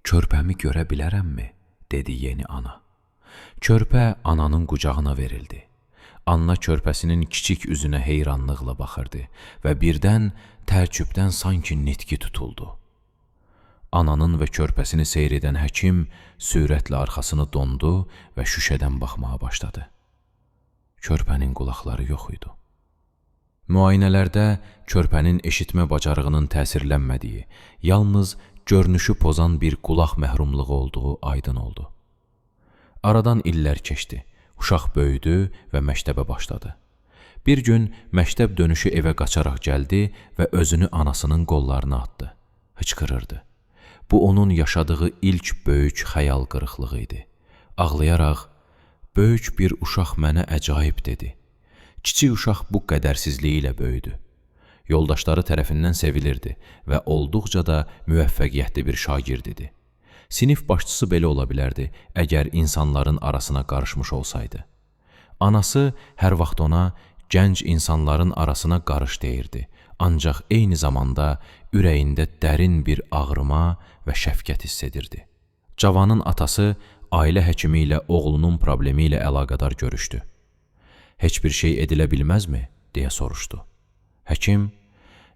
körpəmi görə bilərəmmi? Dedi yeni ana. Körpə ananın qucağına verildi. Anna körpəsinin kiçik üzünə heyranlıqla baxırdı və birdən təəccübdən sanki nitqi tutuldu. Ananın və körpəsini seyr edən həkim sürətlə arxasını dondu və şüşədən baxmağa başladı. Körpənin qulaqları yox idi. Müayinələrdə körpənin eşitmə bacarığının təsirlənmədiyi, yalnız görünüşü pozan bir qulaq məhrumluğu olduğu aydın oldu. Aradan illər keçdi. Uşaq böyüdü və məktəbə başladı. Bir gün məktəb dönüşü evə qaçaraq gəldi və özünü anasının qollarına atdı. Hıçqırırdı. Bu onun yaşadığı ilk böyük xəyal qırıqlığı idi. Ağlayaraq, böyük bir uşaq mənə əcaib dedi. Kiçik uşaq bu qədərsizliyi ilə böyüdü. Yoldaşları tərəfindən sevilirdi və olduqca da müvəffəqiyyətli bir şagird idi. Sinif başçısı belə ola bilərdi, əgər insanların arasına qarışmış olsaydı. Anası hər vaxt ona gənc insanların arasına qarış deyirdi, ancaq eyni zamanda ürəyində dərin bir ağrıma və şəfqət hiss edirdi. Cavanın atası ailə həkimi ilə oğlunun problemi ilə əlaqədar görüşdü. Heç bir şey edilə bilməzmi? Deyə soruşdu. Həkim,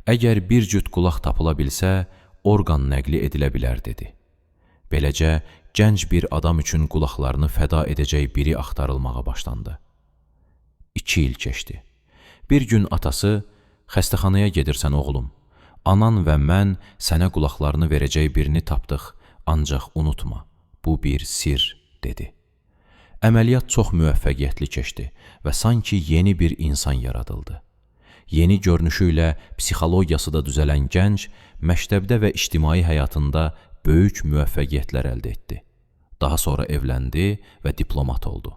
əgər bir cüt qulaq tapıla bilsə, orqan nəqli edilə bilər, dedi. Beləcə, gənc bir adam üçün qulaqlarını fəda edəcək biri axtarılmağa başlandı. 2 il keçdi. Bir gün atası, xəstəxanaya gedirsən oğlum, anan və mən sənə qulaqlarını verəcək birini tapdıq, ancaq unutma, bu bir sir, dedi. Əməliyyat çox müvəffəqiyyətli keçdi və sanki yeni bir insan yaradıldı. Yeni görünüşü ilə psixologiyası da düzələn gənc, məktəbdə və ictimai həyatında böyük müvəffəqiyyətlər əldə etdi. Daha sonra evləndi və diplomat oldu.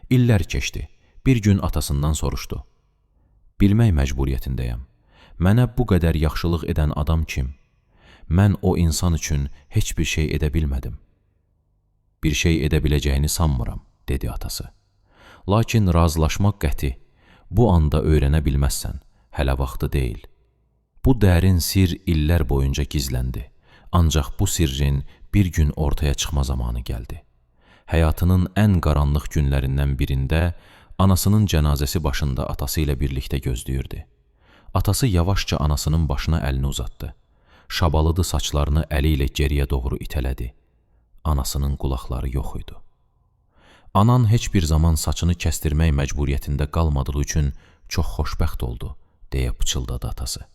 İllər keçdi. Bir gün atasından soruşdu. Bilmək məcburiyyətindəyəm. Mənə bu qədər yaxşılıq edən adam kim? Mən o insan üçün heç bir şey edə bilmədim. Bir şey edə biləcəyini sanmıram, dedi atası. Lakin razılaşmaq qəti. Bu anda öyrənə bilməzsən, hələ vaxtı deyil. Bu dərin sir illər boyunca gizləndi. Ancaq bu sirrin bir gün ortaya çıxma zamanı gəldi. Həyatının ən qaranlıq günlərindən birində anasının cənazəsi başında atası ilə birlikdə gözləyirdi. Atası yavaşca anasının başına əlini uzatdı. Şabalıdı saçlarını əli ilə geriyə doğru itələdi. Anasının qulaqları yox idi. Anan heç bir zaman saçını kəstirmək məcburiyyətində qalmadığı üçün çox xoşbəxt oldu, deyə pıçıldadı atası.